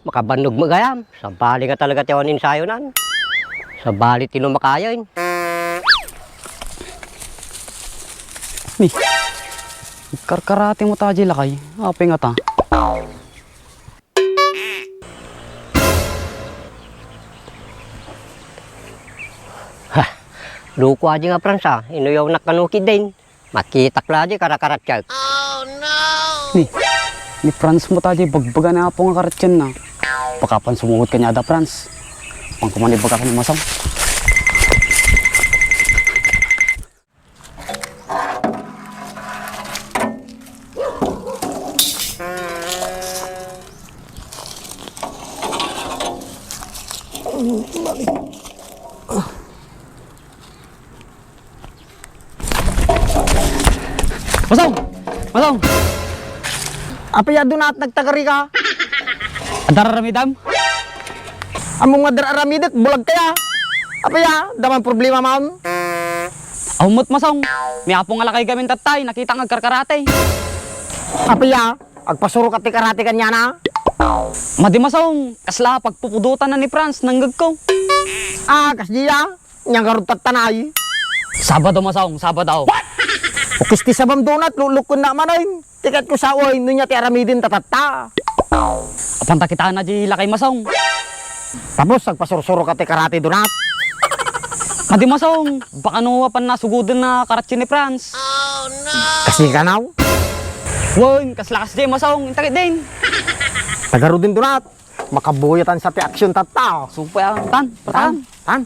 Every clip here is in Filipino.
makabandog magayam. Sa bali nga talaga tiyawan ensayo nan. Sa bali tino makayain. Nih, karkarate mo taji lakay. Apa nga ta? Luko aja nga pransa, inuyaw na kanukid din. Makitak la aja karakarat kag. Ni Franz mo taji bagbaga na po nga karatyan na. Pakapan sumugot ka niya da Franz. Pangkumanibag ka ni Masang. Masang! Masang! Apa ya doon at nagtagari ka? Adararamidam? Among madararamidit, bulag kaya. Apa ya, daman problema maun? Ahumot Masang! May apo nga lakay gamin tatay, nakita nga karkarate. Apa ya, agpasuro ka ti karate kanya na? Madi Masang, kasla pagpupudutan na ni Franz, nanggag ko. Ah, kasdiya, niyang karot tatanay. Sabado Masang, Sabado. Ukisti sabam donat, lulukon na manayin. Tikat ko sa uway, nunya ti aramidin tatata. Apanta kita na di lakay Masang. Tapos, agpasursuro ka ti karate donat. Madi Masang, baka nuwapan na sugudan na karatsin ni Franz. Kasi ka naw, Wan, kaslakas di Masang, intakit din. tagaro din donat. Makabuyatan sa ti aksyon tata. Supaya, tan, patan. Tan.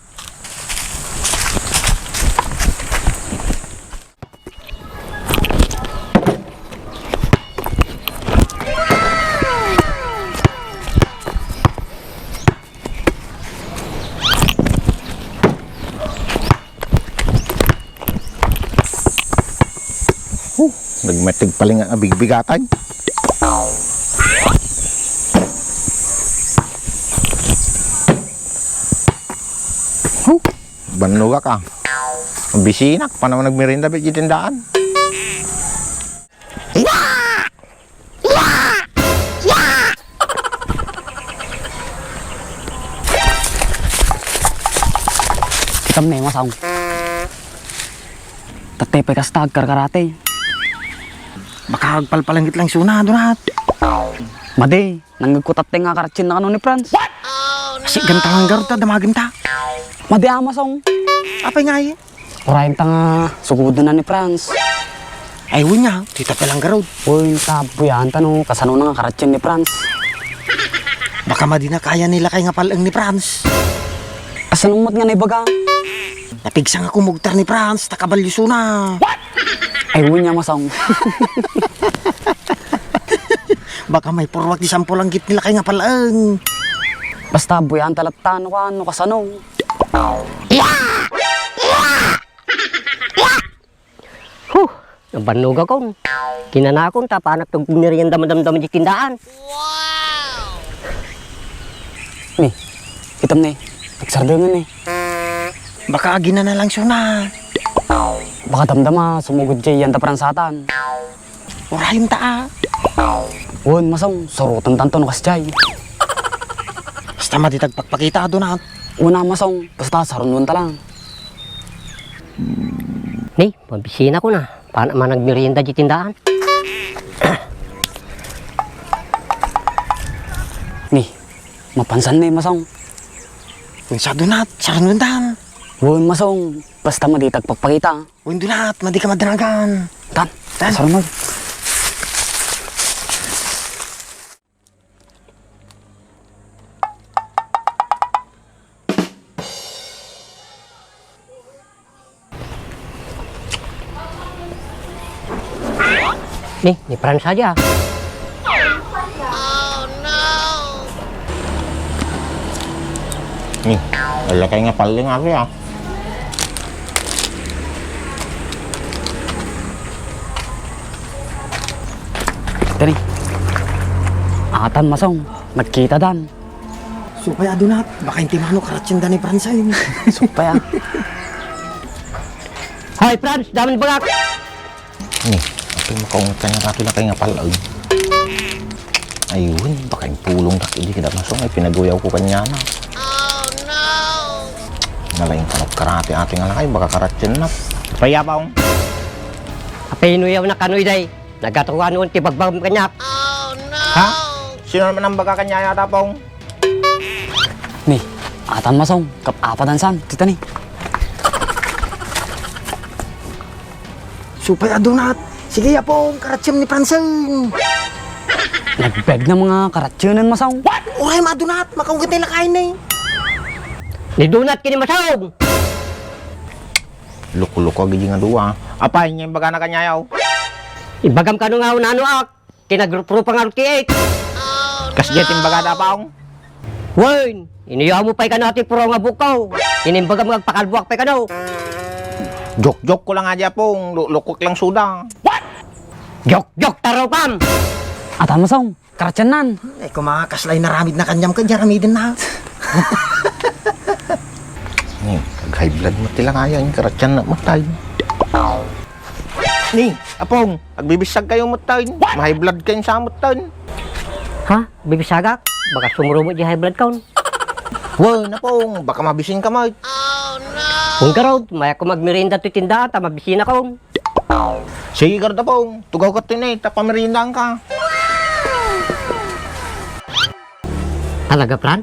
Nagmatig paling ang bigatan. Banuga ka. Bisinak pa naman nagmerinda ba yung tindaan? Kitam na yung Masang. Tatepay ka sa karkarate. Baka agpalpalangit lang suna donat. Madi, nanggagkutat nga karatsin na kano ni Franz. Kasi ganta lang garot ta, damagin ta. Madi Masang. Apa nga eh? Urahin ta nga, sugudan na ni Franz. Ay, wunya, tita palang garot. Uy, tabuyan tanong, kasano na nga karatsin ni Franz. Baka madi na kaya nila kay nga palang ni Franz. Kasanong mat nga na ibaga. Napigsang ako mugtar ni Franz, takabalyo na. Ay, uy niya Masang. Baka may purwag di sampol ang git nila kay nga palang. Basta buyan talatan ko ano kasanong. Nabanog ako. Kinanakon ta panak tong piniriyan damdam di tindaan. Nih, kitam na eh. Nagsardangan eh. Baka agina na lang suna. Baka damdama, sumugod jay yan taparansatan. Urahin ta. Uy, Masang, surutan tanto no kasjay. Basta matitag pagpakita donat. Una Masang, basta sarunun ta lang. Ni, mabisina ko na. Paano man nagmerienda di tindaan? Nih, mapansan na eh Masang. Unsa donat, sarunun tan. Uy, Masang, basta maditag pagpakita. Uy, donat, madi ka madanagan. Tan, Tan. sarunod. Nih, ni Franz saja. Nih, wala kayo nga paling ako ya. Tari. Atan Masang, nagkita dan. Supaya donat, baka hindi mano karatsin ni Franz ay. Supaya. Hay Franz, daman bagak. Nih, ito makaungat ka nga kayo na kayo nga palang. Ayun, baka yung pulong tak hindi kita masong ay pinaguyaw ko kanya na. Nalaing kanok karate ating alakay, baka karatyan na. Paya pa akong. Apinuyaw na kanoy day. Nagatuwa noon tibagbang kanyak. Ha? Sino naman ang baka kanya yata pong? Ni, atan masong, kapapadan san, tita ni. Supay adunat. Sige apong karatsyon ni Franseng. Nagbeg ng mga karatsyonan masong. Uray madunat, makaunggat nila kain na eh. Ni Donat kini masaw. Luko-luko gigi nga duwa. Apay niya yung baga na kanya yaw. Ibagam ka nung nano ak. Kinagrupo nga RT8. Kasget yung baga na pa akong. Wen, iniyaw mo pa'y ka natin puro nga bukaw. Inimbagam magpakalbuak pa'y ka daw. Jok-jok ko lang aja pong. Lukok lang suda. Jok taro pam. Atan masong, karatsyonan. Eh kung makakaslay na ramid na kanyam ka, jaramidin na. Ni, high blood mo tila nga yan. Karatyan na matay. Ni, apong. Agbibisag kayo matay. High blood kayo sa matay. Ha? Bibisagak? Baka sumurumot di high blood count. Wow, na pong. Baka mabisin ka mo. Kung karod, maya ko magmerinda to tindahan, ta mabisina ko. Sige ka rin pong. Tugaw ka tinay. Tapamerindahan ka. Talaga, Fran?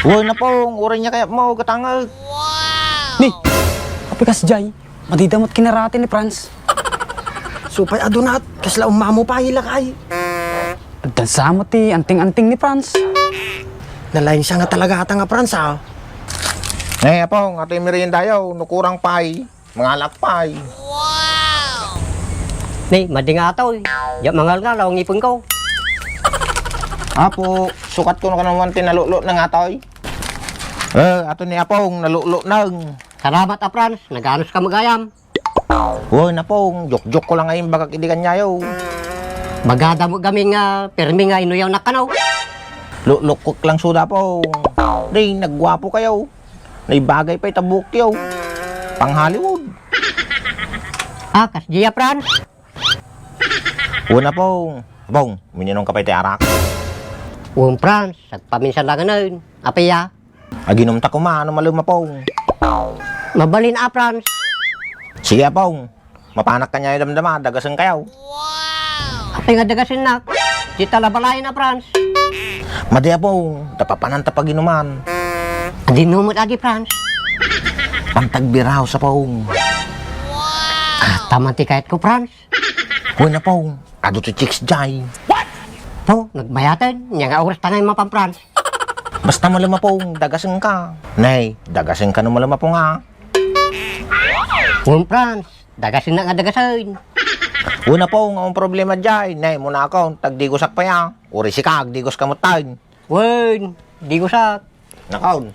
Wow, na pong. Uray niya kaya mo. Katangag. Ni, kapikas jay, madidamot kinarate ni Franz. Supay adunat, kasla umamo pa hilakay. Nagdansamot ti anting-anting ni Franz. Nalain siya nga talaga ata nga Frans ha. Eh, apong. Ato yung merienda yaw. Nukurang pay. Mga lakpay. Ni, madingataw. Ya mangal nga, laong ipon ko. Apo, sukat ko na ka naman tinalulo na nga toy. Ato ni apong. Nalulo na. Salamat, Frans. Naganos ka magayam. Wow, na pong. Jok-jok ko lang ngayon. Baka kidigan niya yaw. Bagada mo kami nga, permi nga inuyaw na kanaw. Lukok lang suda po. Day, nagwapo kayo. Naibagay pa itabuk yaw. Pang Hollywood. Ah, kasdiya, Frans. Una pong. Bong, mininong kapay arak. Frans, nagpaminsan lang ngayon. Apaya, Aginom ta kuma, ano maluma pong. mabalin Frans. Sige pong. Mapanak ka niya yung damdama, dagasan kayo. Apay nga dagasin na. Di talabalayan Frans. Madya pong, tapapanan tapaginuman. Adi numot adi, Frans. Pantagbiraw sa pong. Taman ti kahit ko, Frans. Una pong, ado to chicks jay. To, nagbayatan. Niya nga oras tangay mapang, Frans. Basta maluma pong, dagasan ka. Nay, dagasan ka na maluma pong ha. Frans, dagasin na nga dagasin. Una pong, ang problema dyan. Nay, muna ako, tagdigosak pa ya. Uri si kag, digos kamutay. Di ko sa... Nakaon.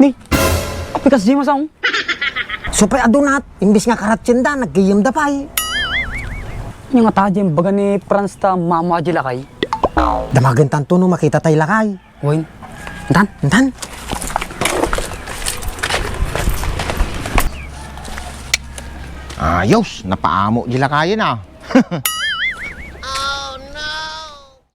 Ni, kapikas jay masong. Supay adunat, imbis nga karatsyon da, naggayam da pa eh. Yung nga tajim baga ni Franz ta mamaji lakay. Damagan tanto no makita tayo lakay. Uy, entan, Entan, Ayos, napaamo gila kayo na.